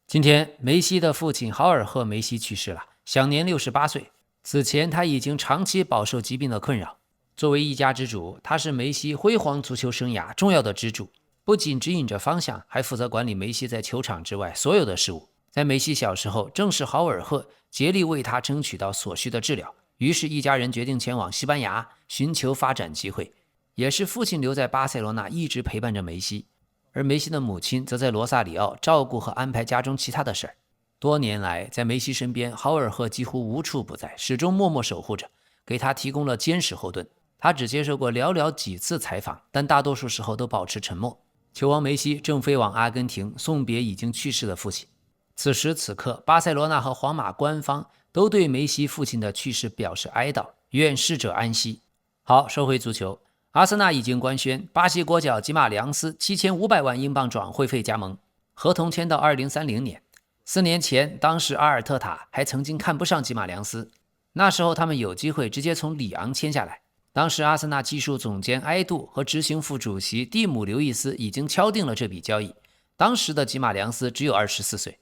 今天，梅西的父親豪爾赫·梅西去世了，享年68歲。此前，他已經長期飽受疾病的困擾。作為一家之主，他是梅西輝煌足球生涯重要的支柱，不僅指引着方向，還負責管理梅西在球場之外所有的事務。在梅西小時候，正是豪爾赫竭力為他爭取到所需的治療，於是，一家人決定前往西班牙尋求發展機會。也是父親留在巴塞羅那一直陪伴着梅西，而梅西的母親則在羅薩里奧照顧和安排家中其他的事兒。多年來，在梅西身邊，豪爾赫幾乎無處不在，始終默默守護着，給他提供了堅實後盾。他只接受過寥寥幾次採訪，但大多數時候都保持沉默。球王梅西正飛往阿根廷送別已經去世的父親。此時此刻，巴塞羅那和皇馬官方都對梅西父親的去世表示哀悼，願逝者安息。好，說回足球，阿森納已經官宣，巴西國腳吉馬良斯7500萬英鎊轉會費加盟，合同簽到2030年。4年前，當時阿爾特塔還曾經看不上吉馬良斯，那時候他們有機會直接從里昂簽下來。當時阿森納技術總監埃杜和執行副主席蒂姆·劉易斯已經敲定了這筆交易。當時的吉馬良斯只有24歲，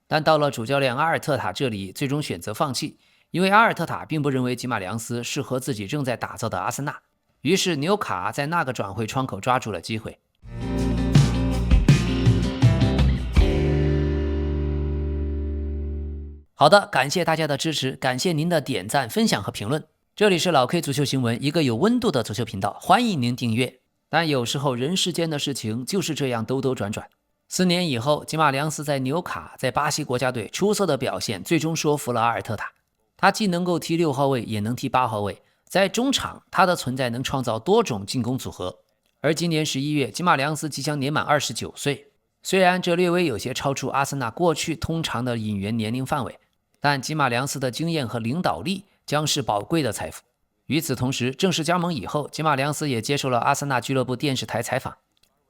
但到了主教練阿爾特塔這裡，最終選擇放棄，因為阿爾特塔並不認為吉馬良斯適合自己正在打造的阿森納。於是紐卡在那個轉會窗口抓住了機會。好的，感謝大家的支持，感謝您的點讚、分享和評論。這裡是老 K 足球新聞，一個有溫度的足球頻道，歡迎您訂閱。但有時候人世間的事情就是這樣兜兜轉轉。4年以後，吉馬良斯在紐卡在巴西國家隊出色的表現，最終說服了阿爾特塔。他既能夠踢6號位，也能踢8號位，在中場他的存在能創造多種進攻組合。而今年11月，吉馬良斯即將年滿29歲，雖然這略微有些超出阿森納過去通常的引援年齡範圍，但吉馬良斯的經驗和領導力將是寶貴的財富。與此同時，正式加盟以後，吉馬良斯也接受了阿森納俱樂部電視台採訪。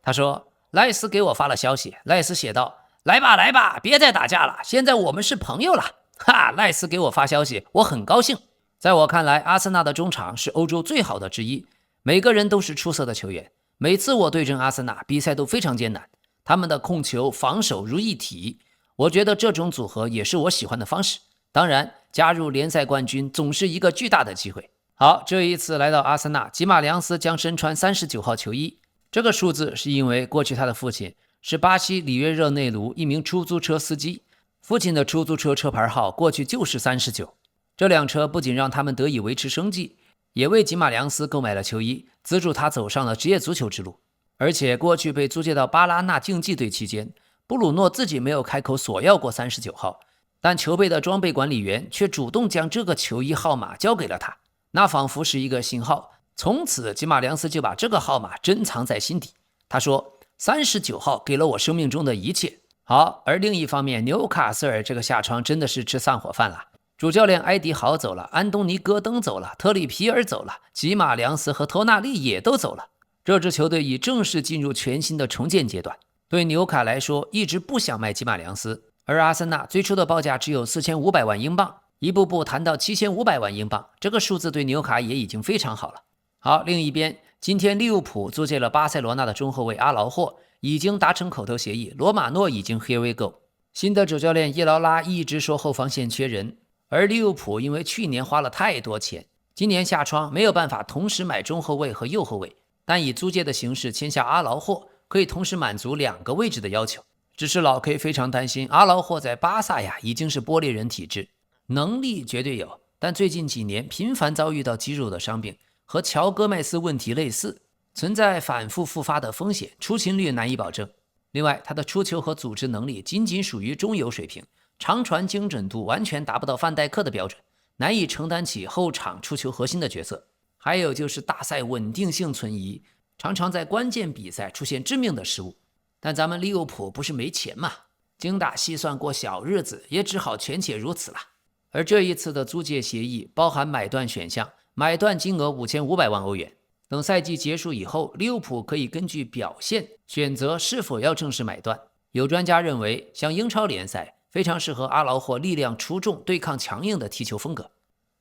他說，賴斯給我發了消息，賴斯寫道，來吧來吧，別再打架了，現在我們是朋友了。哈，賴斯給我發消息，我很高興。在我看來，阿森納的中場是歐洲最好的之一，每個人都是出色的球員。每次我對陣阿森納，比賽都非常艱難，他們的控球防守如一體，我覺得這種組合也是我喜歡的方式。當然，加入聯賽冠軍總是一個巨大的機會。好，這一次來到阿森納，吉馬良斯將身穿39號球衣。這個數字是因為過去他的父親是巴西里約熱內盧一名出租車司機，父親的出租車車牌號過去就是39。這輛車不僅讓他們得以維持生計，也為吉馬良斯購買了球衣，資助他走上了職業足球之路。而且過去被租借到巴拉那競技隊期間，布魯諾自己沒有開口索要過39號，但球隊的裝備管理員卻主動將這個球衣號碼交給了他，那仿佛是一個信號。從此，吉馬良斯就把這個號碼珍藏在心底。他說：“39號給了我生命中的一切。”好，而另一方面，紐卡斯爾這個下窗真的是吃散夥飯了。主教練埃迪豪走了，安東尼戈登走了，特里皮爾走了，吉馬良斯和托納利也都走了。這支球隊已正式進入全新的重建階段。對紐卡來說，一直不想賣吉馬良斯，而阿森納最初的報價只有4500萬英鎊，一步步談到7500萬英鎊，這個數字對紐卡也已經非常好了。好，另一邊，今天利物浦租借了巴塞羅那的中後衛阿勞霍，已經達成口頭協議，羅馬諾已經 here we go。新的主教練伊勞拉一直說後防線缺人，而利物浦因為去年花了太多錢，今年下窗沒有辦法同時買中後衛和右後衛，但以租借的形式簽下阿勞霍，可以同時滿足2個位置的要求。只是老 K 非常擔心，阿勞霍在巴薩呀已經是玻璃人體質，能力絕對有，但最近幾年頻繁遭遇到肌肉的傷病。和喬戈麥斯問題類似，存在反復復發的風險，出勤率難以保證。另外，他的出球和組織能力僅僅屬於中游水平，長傳精準度完全達不到范戴克的標準，難以承擔起後場出球核心的角色。還有就是大賽穩定性存疑，常常在關鍵比賽出現致命的失誤。但咱們利物浦不是沒錢嘛，精打細算過小日子，也只好權且如此了。而這一次的租借協議包含買斷選項，買斷金額5500萬歐元。等賽季結束以後，利物浦可以根據表現選擇是否要正式買斷。有專家認為，像英超聯賽非常適合阿勞霍力量出众、对抗强硬的踢球風格。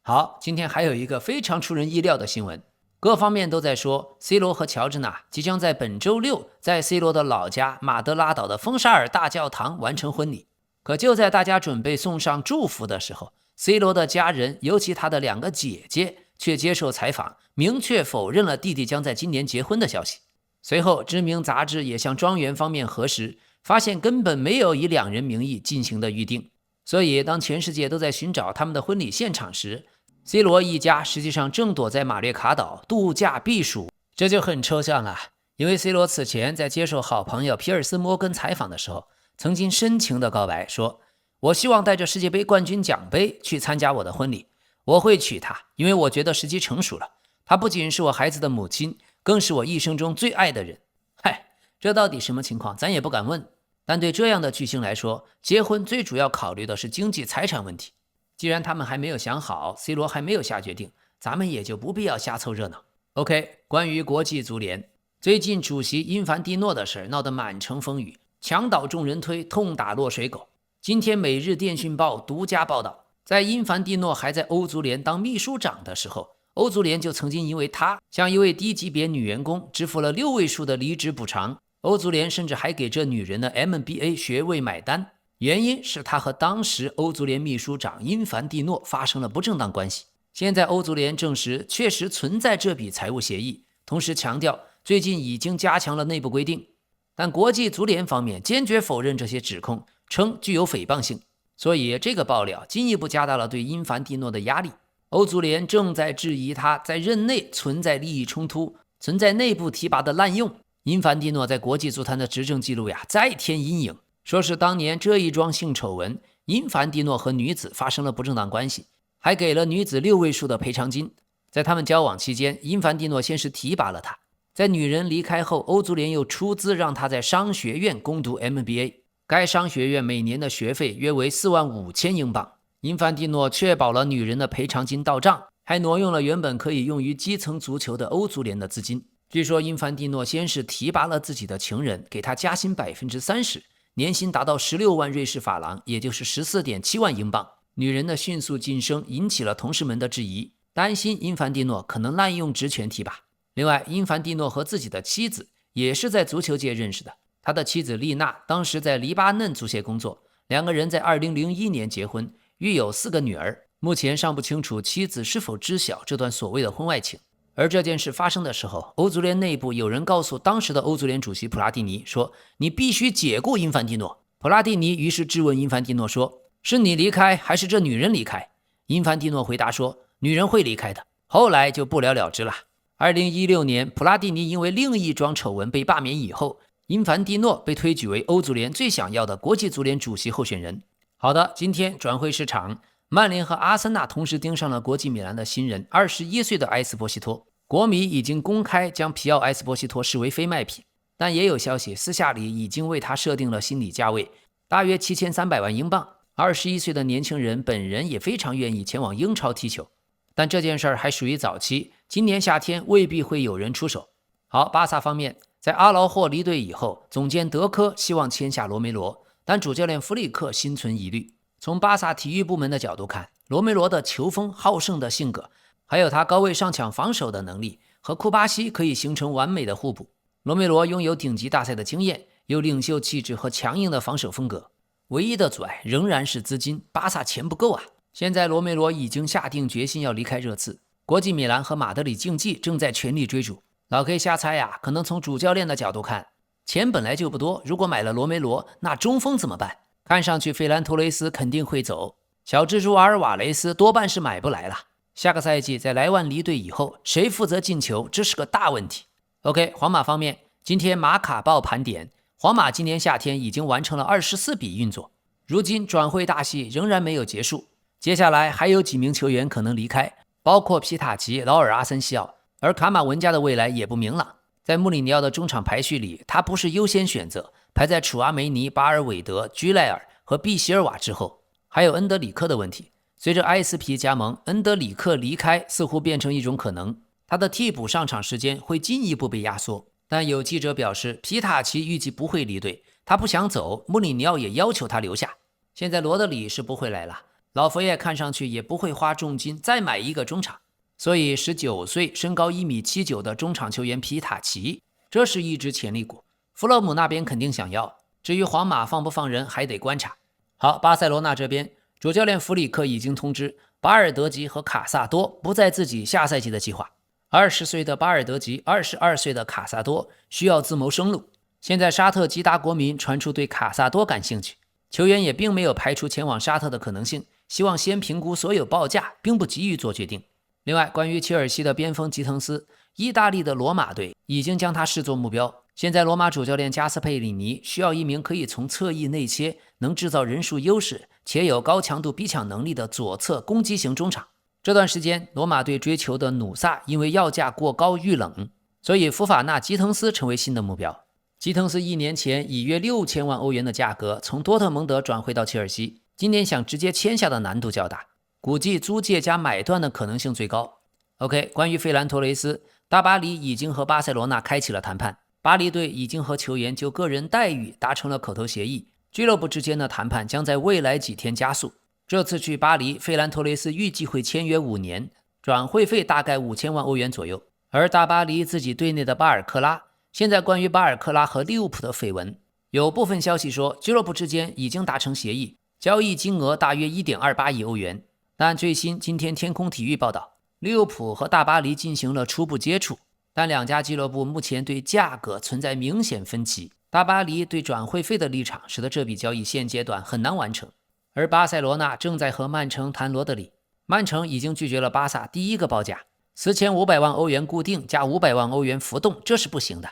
好，今天還有一個非常出人意料的新聞，各方面都在說 C 羅和喬治納即將在本周六在 C 羅的老家馬德拉島的風沙爾大教堂完成婚禮。可就在大家準備送上祝福的時候，C 羅的家人，尤其他的2個姐姐，卻接受採訪，明確否認了弟弟將在今年結婚的消息。隨後，知名雜誌也向莊園方面核實，發現根本沒有以2人名義進行的預定。所以，當全世界都在尋找他們的婚禮現場時，C 羅一家實際上正躲在馬略卡島度假避暑。這就很抽象了，因為 C 羅此前在接受好朋友皮爾斯·摩根採訪的時候，曾經深情地告白說：“我希望帶着世界杯冠軍獎杯去參加我的婚禮，我會娶她，因為我覺得時機成熟了。她不僅是我孩子的母親，更是我一生中最愛的人。”嗨，這到底什麼情況，咱也不敢問。但對這樣的巨星來說，結婚最主要考慮的是經濟財產問題。既然他們還沒有想好 ，C 羅還沒有下決定，咱們也就不必要瞎湊熱鬧。OK， 關於國際足聯，最近主席因凡蒂諾的事鬧得滿城風雨，牆倒眾人推，痛打落水狗。今天《每日電訊報》獨家報道，在因凡蒂諾還在歐足聯當秘書長的時候，歐足聯就曾經因為他向一位低級別女員工支付了6位數的離職補償，歐足聯甚至還給這女人的 MBA 學位買單，原因是他和當時歐足聯秘書長因凡蒂諾發生了不正當關係。現在歐足聯證實確實存在這筆財務協議，同時強調最近已經加強了內部規定。但國際足聯方面堅決否認這些指控，稱具有誹謗性。所以這個爆料進一步加大了對因凡蒂諾的壓力。歐足聯正在質疑他在任內存在利益衝突，存在內部提拔的濫用。因凡蒂諾在國際足壇的執政記錄再添陰影，說是當年這一樁性醜聞，因凡蒂諾和女子發生了不正當關係，還給了女子6位數的賠償金。在他們交往期間，因凡蒂諾先是提拔了她，在女人離開後，歐足聯又出資讓她在商學院攻讀 MBA， 該商學院每年的學費約為45000英鎊。因凡蒂諾確保了女人的賠償金到賬，還挪用了原本可以用於基層足球的歐足聯的資金。據說因凡蒂諾先是提拔了自己的情人，給他加薪 30%， 年薪達到16萬瑞士法郎，也就是 14.7 萬英鎊。女人的迅速晉升引起了同事們的質疑，擔心因凡蒂諾可能濫用職權提拔。另外，因凡蒂諾和自己的妻子也是在足球界認識的，他的妻子麗娜當時在黎巴嫩足协工作，2個人在2001年結婚，育有4個女兒。目前尚不清楚妻子是否知曉這段所謂的婚外情。而這件事發生的時候，歐足聯內部有人告訴當時的歐足聯主席普拉蒂尼說：“你必須解雇因凡蒂諾。”普拉蒂尼於是質問因凡蒂諾說：“是你離開，還是這女人離開？”因凡蒂諾回答說：“女人會離開的。”後來就不了了之了。2016年，普拉蒂尼因為另一樁醜聞被罷免以後，因凡蒂諾被推舉為歐足聯最想要的國際足聯主席候選人。好的，今天轉會市場，曼聯和阿森納同時盯上了國際米蘭的新人21歲的埃斯波西托。國米已經公開將皮奧埃斯波西托視為非賣品，但也有消息私下裡已經為他設定了心理價位，大約7300萬英鎊。21歲的年輕人本人也非常願意前往英超踢球，但這件事兒還屬於早期，今年夏天未必會有人出手。好，巴薩方面，在阿勞霍離隊以後，總監德科希望簽下羅梅羅，但主教練弗里克心存疑慮。從巴薩體育部門的角度看，羅梅羅的球風、好勝的性格，還有他高位上搶防守的能力，和庫巴西可以形成完美的互補。羅梅羅擁有頂級大赛的經驗，有領袖氣質和強硬的防守風格。唯一的阻礙仍然是資金，巴薩錢不夠啊。現在羅梅羅已經下定決心要離開熱刺，國際米蘭和馬德里競技正在全力追逐。老 K 瞎猜呀，可能從主教練的角度看，錢本來就不多，如果買了羅梅羅，那中鋒怎麼辦？看上去費蘭托雷斯肯定會走，小蜘蛛阿爾瓦雷斯多半是買不來了。下個賽季在萊萬離隊以後，誰負責進球，這是個大問題。OK， 皇馬方面，今天馬卡報盤點，皇馬今年夏天已經完成了24筆運作，如今轉會大戲仍然沒有結束，接下來還有幾名球員可能離開，包括皮塔奇、勞爾阿森西奧，而卡馬文加的未來也不明朗。在穆里尼奧的中場排序裡，他不是優先選擇，排在楚阿梅尼、巴爾韋德、居賴爾和畢席爾瓦之後。還有恩德里克的問題，隨着埃斯皮加盟，恩德里克離開似乎變成一種可能，他的替補上場時間會進一步被壓縮。但有記者表示，皮塔奇預計不會離隊，他不想走，穆里尼奧也要求他留下。現在羅德里是不會來了，老佛爺看上去也不會花重金再買一個中場，所以19歲身高1.79米的中場球員皮塔奇，這是一支潛力股，弗洛姆那邊肯定想要，至於皇馬放不放人還得觀察。好，巴塞羅那這邊主教練弗里克已經通知巴爾德吉和卡薩多不在自己下賽季的計劃。20歲的巴爾德吉，22歲的卡薩多需要自謀生路。現在沙特吉達國民傳出對卡薩多感興趣，球員也並沒有排除前往沙特的可能性，希望先評估所有報價，並不急於做決定。另外，關於切爾西的邊鋒吉滕斯，意大利的羅馬隊已經將他視作目標。現在羅馬主教練加斯佩里尼需要一名可以從側翼內切，能制造人數優勢且有高強度逼搶能力的左側攻擊型中場。這段時間羅馬隊追求的努薩因為要價過高遇冷，所以福法納吉滕斯成為新的目標。吉滕斯1年前以約6000萬歐元的價格從多特蒙德轉會到切爾西，今年想直接簽下的難度較大，估計租借加買斷的可能性最高。OK， 關於費蘭托雷斯，大巴黎已經和巴塞羅那開啟了談判，巴黎隊已經和球員就個人待遇達成了口頭協議，俱樂部之間的談判將在未來幾天加速。這次去巴黎，費蘭托雷斯預計會簽約5年，轉會費大概5000萬歐元左右。而大巴黎自己隊內的巴爾克拉，現在關於巴爾克拉和利物浦的緋聞，有部分消息說俱樂部之間已經達成協議，交易金額大約 1.28 億歐元。但最新今天天空體育報道，利物浦和大巴黎進行了初步接觸，但兩家俱樂部目前對價格存在明顯分歧。大巴黎對轉會費的立場使得這筆交易現階段很難完成。而巴塞羅那正在和曼城談羅德里，曼城已經拒絕了巴薩第一個報價，4500萬歐元固定加500萬歐元浮動，這是不行的。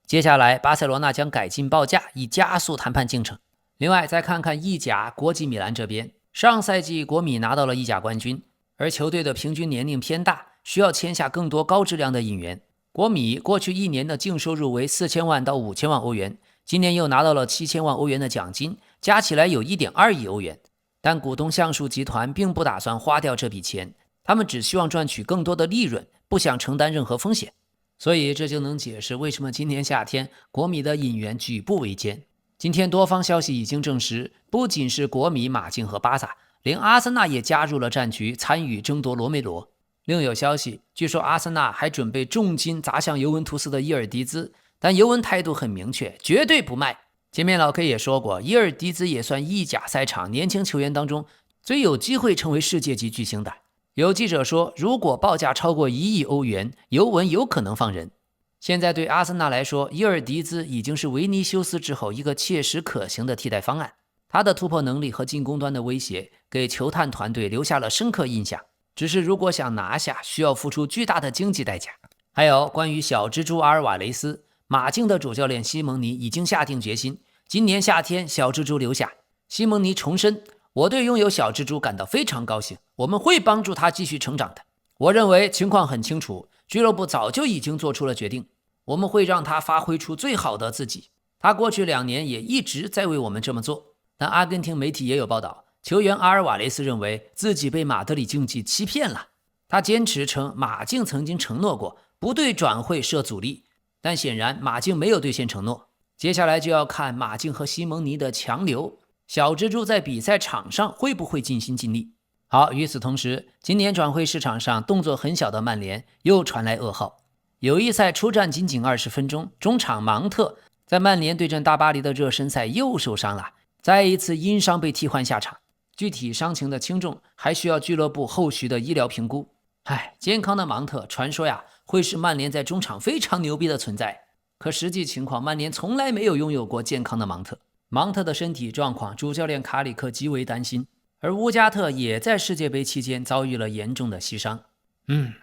接下來巴塞羅那將改進報價，以加速談判進程。另外再看看意甲國際米蘭這邊，上賽季國米拿到了意甲冠軍，而球隊的平均年齡偏大，需要簽下更多高質量的引援。國米過去1年的淨收入為4000萬到5000萬歐元，今年又拿到了7000萬歐元的獎金，加起來有 1.2 億歐元。但股東橡樹集團並不打算花掉這筆錢，他們只希望賺取更多的利潤，不想承擔任何風險。所以這就能解釋為什麼今年夏天國米的引援舉步維艱。今天多方消息已經證實，不僅是國米、馬競和巴薩，連阿森納也加入了戰局，參與爭奪羅梅羅。另有消息，據說阿森納還準備重金砸向尤文圖斯的伊爾迪茲，但尤文態度很明確，絕對不賣。前面老 K 也說過，伊爾迪茲也算意甲賽場年輕球員當中最有機會成為世界級巨星的。有記者說，如果報價超過1億歐元，尤文有可能放人。現在對阿森納來說，伊爾迪茲已經是維尼修斯之後一個切實可行的替代方案。他的突破能力和進攻端的威脅給球探團隊留下了深刻印象。只是如果想拿下，需要付出巨大的經濟代價。還有關於小蜘蛛阿爾瓦雷斯，馬競的主教練西蒙尼已經下定決心，今年夏天小蜘蛛留下。西蒙尼重申，我對擁有小蜘蛛感到非常高興，我們會幫助他繼續成長的。我認為情況很清楚，俱樂部早就已經做出了決定，我們會讓他發揮出最好的自己。他過去2年也一直在為我們這麼做。但阿根廷媒體也有報道，球員阿爾瓦雷斯認為自己被馬德里競技欺騙了。他堅持稱馬競曾經承諾過不對轉會設阻力，但顯然馬競沒有兌現承諾。接下來就要看馬競和西蒙尼的強留，小蜘蛛在比賽場上會不會盡心盡力。好，與此同時，今年轉會市場上動作很小的曼聯又傳來噩耗。友誼賽出戰僅僅20分鐘，中場芒特在曼聯對陣大巴黎的熱身賽又受傷了，再一次因傷被替換下場。具體傷情的輕重還需要俱樂部後續的醫療評估。健康的芒特傳說呀，會是曼聯在中場非常牛逼的存在。可實際情況，曼聯從來沒有擁有過健康的芒特。芒特的身體狀況，主教練卡里克極為擔心，而烏加特也在世界杯期間遭遇了嚴重的膝傷。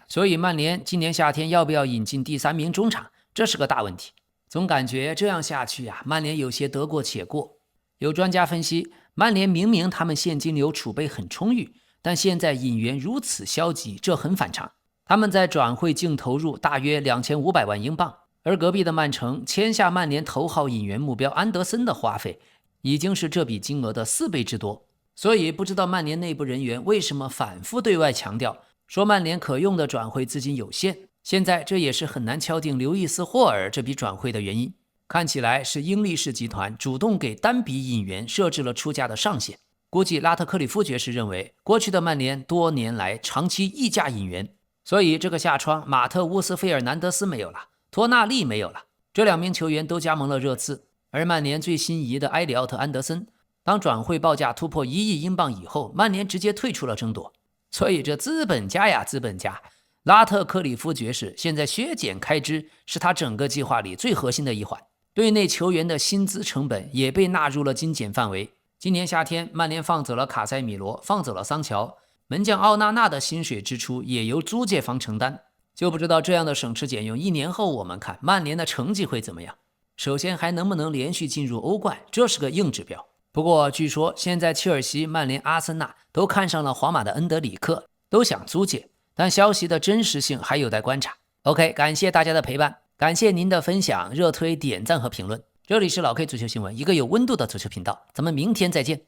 所以曼聯今年夏天要不要引進第3名中場，這是個大問題。總感覺這樣下去呀，曼聯有些得過且過。有專家分析，曼聯明明他們現金流儲備很充裕，但現在引援如此消極，這很反常。他們在轉會淨投入大約2500萬英鎊，而隔壁的曼城簽下曼聯頭號引援目標安德森的花費已經是這筆金額的4倍之多。所以不知道曼聯內部人員為什麼反覆對外強調說曼聯可用的轉會資金有限，現在這也是很難敲定劉易斯·霍爾這筆轉會的原因。看起來是英力士集團主動給單筆引援設置了出價的上限。估計拉特克里夫爵士認為，過去的曼聯多年來長期溢價引援，所以這個夏窗馬特烏斯費爾南德斯沒有了，托納利沒有了，這2名球員都加盟了熱刺。而曼聯最心儀的埃里奧特·安德森當轉會報價突破1億英鎊以後，曼聯直接退出了爭奪。所以這資本家呀，資本家，拉特克里夫爵士現在削減開支是他整個計劃裡最核心的一環。隊內球員的薪資成本也被納入了精簡範圍。今年夏天，曼聯放走了卡塞米羅，放走了桑喬，門將奧納納的薪水支出也由租借方承擔。就不知道這樣的省吃儉用，1年後我們看曼聯的成績會怎麼樣？首先還能不能連續進入歐冠，這是個硬指標。不過據說現在切爾西、曼聯、阿森納都看上了皇馬的恩德里克，都想租借，但消息的真實性還有待觀察。OK， 感謝大家的陪伴，感謝您的分享、熱推、點讚和評論。這裡是老 K 足球新聞，一個有溫度的足球頻道。咱們明天再見。